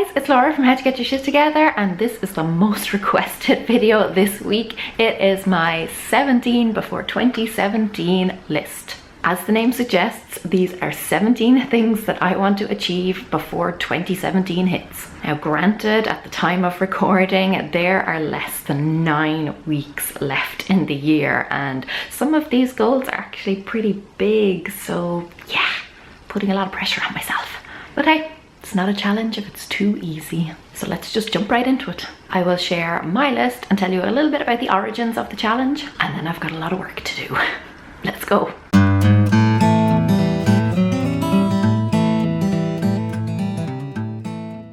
guys, it's Laura from How to Get Your Shit Together, and this is the most requested video this week. It is my 17 before 2017 list. As the name suggests, these are 17 things that I want to achieve before 2017 hits. Now granted, at the time of recording, there are less than 9 weeks left in the year, and some of these goals are actually pretty big, so yeah, putting a lot of pressure on myself. But hey, it's not a challenge if it's too easy. So let's just jump right into it. I will share my list and tell you a little bit about the origins of the challenge, and then I've got a lot of work to do. Let's go.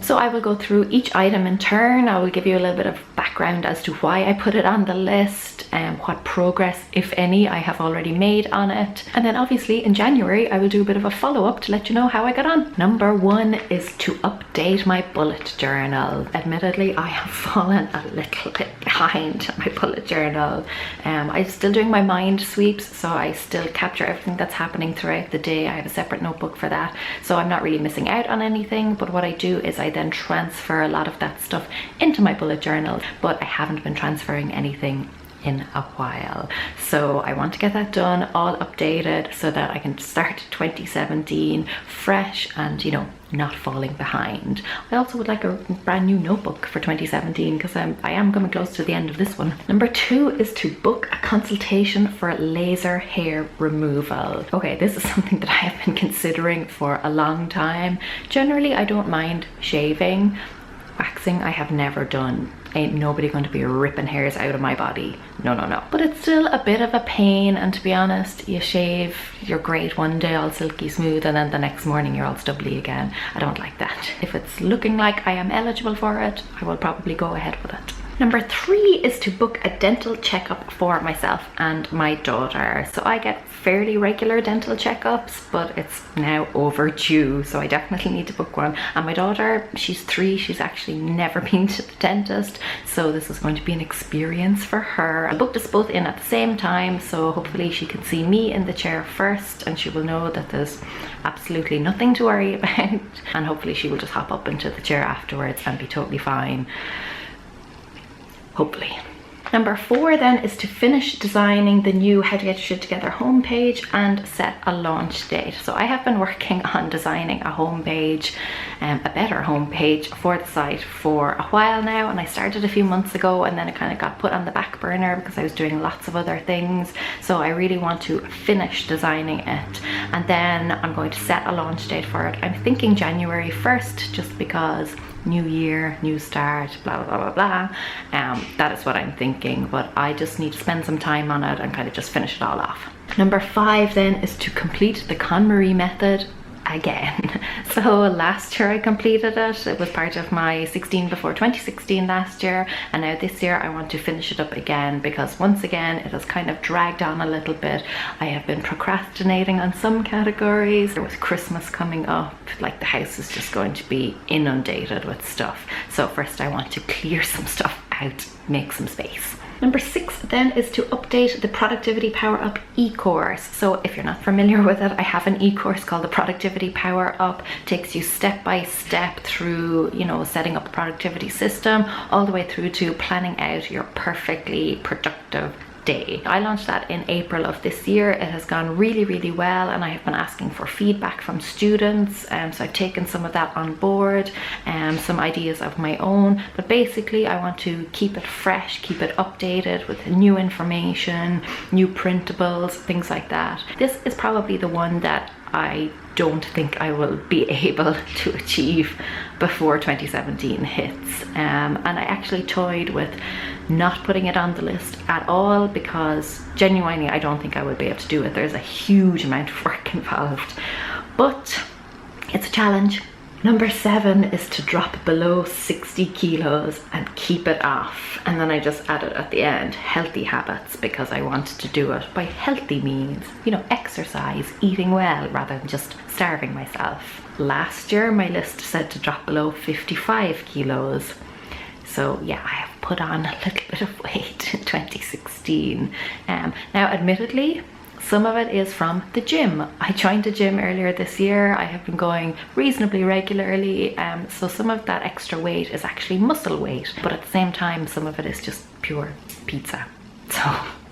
So I will go through each item in turn. I will give you a little bit of background as to why I put it on the list and what progress, if any, I have already made on it. And then obviously in January, I will do a bit of a follow-up to let you know how I got on. Number 1 is to update my bullet journal. Admittedly, I have fallen a little bit behind my bullet journal. I'm still doing my mind sweeps, so I still capture everything that's happening throughout the day. I have a separate notebook for that, so I'm not really missing out on anything. But what I do is I then transfer a lot of that stuff into my bullet journal, but I haven't been transferring anything in a while. So I want to get that done, all updated, so that I can start 2017 fresh and, you know, not falling behind. I also would like a brand new notebook for 2017 because I am coming close to the end of this one. Number 2 is to book a consultation for laser hair removal. Okay, this is something that I have been considering for a long time. Generally, I don't mind shaving. Waxing I have never done. Ain't nobody going to be ripping hairs out of my body. No, no, no. But it's still a bit of a pain, and to be honest, you shave, you're great one day, all silky smooth, and then the next morning you're all stubbly again. I don't like that. If it's looking like I am eligible for it, I will probably go ahead with it. Number 3 is to book a dental checkup for myself and my daughter. So I get fairly regular dental checkups, but it's now overdue, so I definitely need to book one. And my daughter, she's 3, she's actually never been to the dentist, so this is going to be an experience for her. I booked us both in at the same time, so hopefully she can see me in the chair first and she will know that there's absolutely nothing to worry about, and hopefully she will just hop up into the chair afterwards and be totally fine. Hopefully. Number 4 then is to finish designing the new How to Get Your Shit Together homepage and set a launch date. So I have been working on designing a homepage, a better homepage for the site for a while now, and I started a few months ago, and then it kind of got put on the back burner because I was doing lots of other things. So I really want to finish designing it, and then I'm going to set a launch date for it. I'm thinking January 1st, just because new year, new start, blah blah blah blah. That is what I'm thinking, but I just need to spend some time on it and kind of just finish it all off. Number 5 then is to complete the Konmari method again. So last year I completed it. It was part of my 16 before 2016 last year, and now this year I want to finish it up again because once again it has kind of dragged on a little bit. I have been procrastinating on some categories. With Christmas coming up, like, the house is just going to be inundated with stuff. So first I want to clear some stuff out, make some space. Number 6 then is to update the Productivity Power Up eCourse. So if you're not familiar with it, I have an eCourse called the Productivity Power Up. It takes you step by step through, you know, setting up a productivity system, all the way through to planning out your perfectly productive day. I launched that in April of this year. It has gone really, really well, and I have been asking for feedback from students, so I've taken some of that on board, some ideas of my own. But basically I want to keep it fresh, keep it updated with new information, new printables, things like that. This is probably the one that I don't think I will be able to achieve before 2017 hits, and I actually toyed with not putting it on the list at all because genuinely I don't think I would be able to do it. There's a huge amount of work involved, but it's a challenge. Number 7 is to drop below 60 kilos and keep it off. And then I just added at the end, healthy habits, because I wanted to do it by healthy means. You know, exercise, eating well, rather than just starving myself. Last year, my list said to drop below 55 kilos. So yeah, I have put on a little bit of weight in 2016. Now, admittedly, Some of it is from the gym. I joined a gym earlier this year. I have been going reasonably regularly, so some of that extra weight is actually muscle weight, but at the same time some of it is just pure pizza. So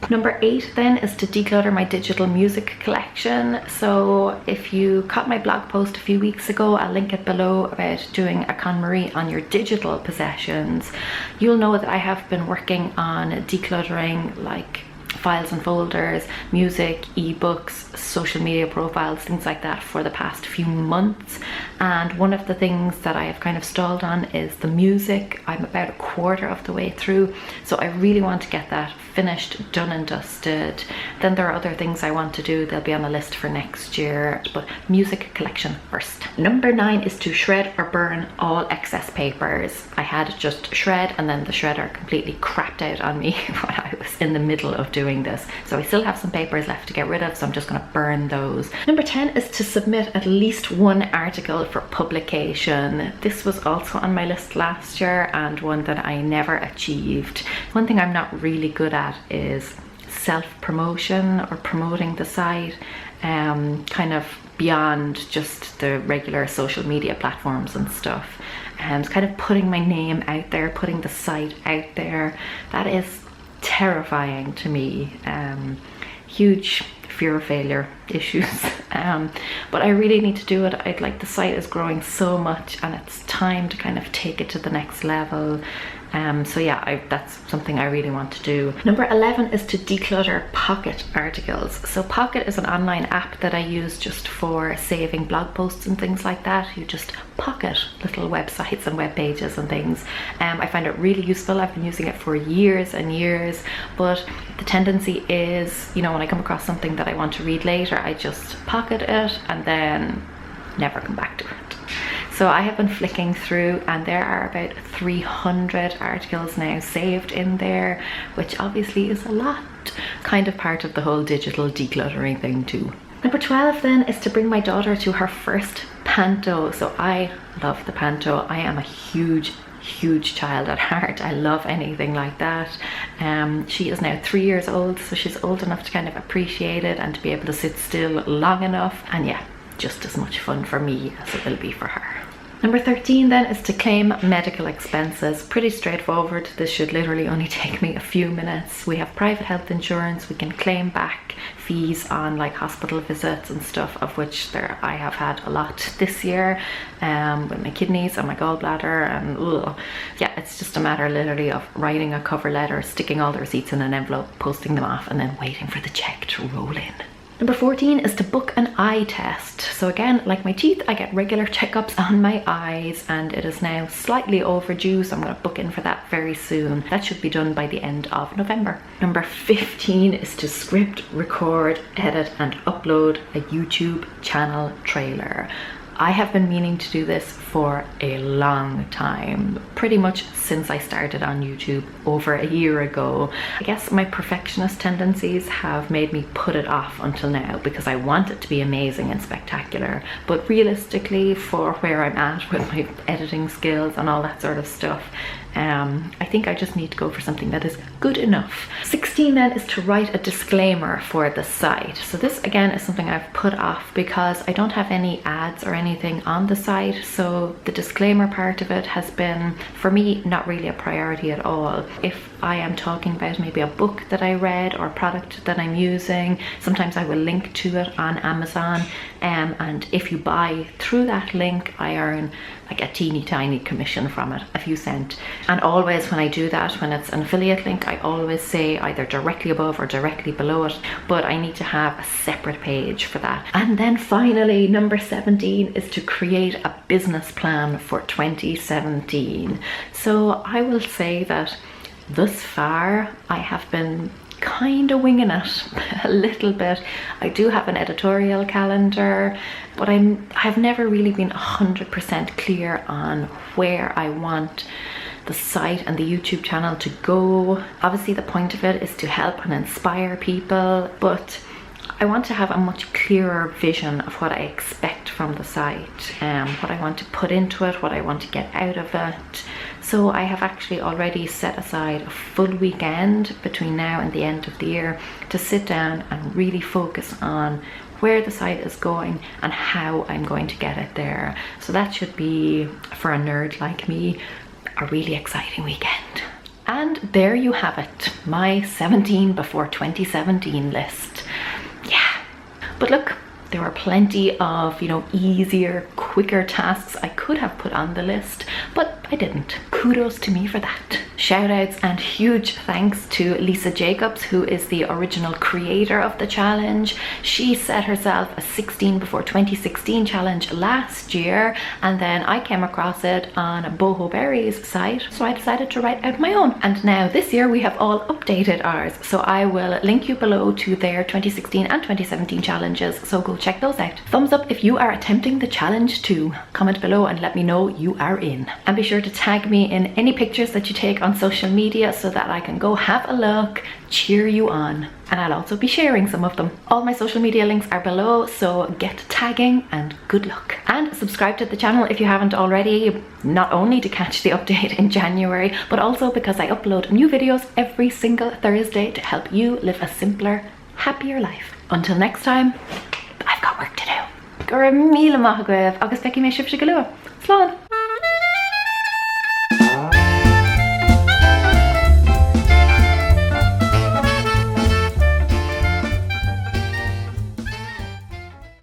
number 8 then is to declutter my digital music collection. So if you caught my blog post a few weeks ago, I'll link it below, about doing a Konmari on your digital possessions, you'll know that I have been working on decluttering like files and folders, music, ebooks, social media profiles, things like that for the past few months. And one of the things that I have kind of stalled on is the music. I'm about a quarter of the way through, so I really want to get that finished, done and dusted. Then there are other things I want to do. They'll be on a list for next year, but music collection first. Number 9 is to shred or burn all excess papers. I had just shred, and then the shredder completely crapped out on me when I was in the middle of doing this. So I still have some papers left to get rid of, so I'm just going to burn those. Number 10 is to submit at least one article for publication. This was also on my list last year and one that I never achieved. One thing I'm not really good at is self-promotion or promoting the site, kind of beyond just the regular social media platforms and stuff, and kind of putting my name out there, putting the site out there. That is terrifying to me. Huge fear of failure issues, but I really need to do it. The site is growing so much and it's time to kind of take it to the next level. So yeah, that's something I really want to do. Number 11 is to declutter Pocket articles. So Pocket is an online app that I use just for saving blog posts and things like that. You just pocket little websites and web pages and things. I find it really useful. I've been using it for years and years, but the tendency is, you know, when I come across something that I want to read later, I just pocket it and then never come back to it. So I have been flicking through, and there are about 300 articles now saved in there, which obviously is a lot. Kind of part of the whole digital decluttering thing too. Number 12 then is to bring my daughter to her first Panto. So I love the Panto. I am a huge child at heart. I love anything like that. She is now 3 years old, so she's old enough to kind of appreciate it and to be able to sit still long enough. And yeah, just as much fun for me as it will be for her. Number 13 then is to claim medical expenses. Pretty straightforward. This should literally only take me a few minutes. We have private health insurance. We can claim back fees on like hospital visits and stuff, of which I have had a lot this year, with my kidneys and my gallbladder, and yeah, it's just a matter literally of writing a cover letter, sticking all the receipts in an envelope, posting them off, and then waiting for the check to roll in. Number 14 is to book an eye test. So again, like my teeth, I get regular checkups on my eyes, and it is now slightly overdue, so I'm going to book in for that very soon. That should be done by the end of November. Number 15 is to script, record, edit and upload a YouTube channel trailer. I have been meaning to do this for a long time, pretty much since I started on YouTube over a year ago. I guess my perfectionist tendencies have made me put it off until now, because I want it to be amazing and spectacular. But realistically, for where I'm at with my editing skills and all that sort of stuff, I think I just need to go for something that is good enough. 16 then is to write a disclaimer for the site. So this again is something I've put off because I don't have any ads or anything on the site. So the disclaimer part of it has been, for me, not really a priority at all. If I am talking about maybe a book that I read or a product that I'm using, sometimes I will link to it on Amazon, and if you buy through that link, I earn like a teeny tiny commission from it, a few cents. And always when I do that, when it's an affiliate link, I always say either directly above or directly below it, but I need to have a separate page for that. And then finally, number 17 is to create a business plan for 2017. So I will say that thus far I have been kind of winging it a little bit. I do have an editorial calendar, but I've never really been 100% clear on where I want the site and the YouTube channel to go. Obviously the point of it is to help and inspire people, but I want to have a much clearer vision of what I expect from the site, what I want to put into it, what I want to get out of it. So I have actually already set aside a full weekend between now and the end of the year to sit down and really focus on where the site is going and how I'm going to get it there. So that should be, for a nerd like me, a really exciting weekend. And there you have it, my 17 before 2017 list. Yeah, but look, there were plenty of, easier, quicker tasks I could have put on the list, but I didn't. Kudos to me for that. Shout outs and huge thanks to Lisa Jacobs, who is the original creator of the challenge. She set herself a 16 before 2016 challenge last year, and then I came across it on BohoBerry's site, so I decided to write out my own. And now this year we have all updated ours, so I will link you below to their 2016 and 2017 challenges, so go check those out. Thumbs up if you are attempting the challenge too. Comment below and let me know you are in. And be sure to tag me in any pictures that you take on social media so that I can go have a look, cheer you on, and I'll also be sharing some of them. All my social media links are below, so get tagging and good luck. And subscribe to the channel if you haven't already, not only to catch the update in January, but also because I upload new videos every single Thursday to help you live a simpler, happier life. Until next time, I've got work to do. Gur míle maith agaibh agus feici mé sibse go luath. Slán!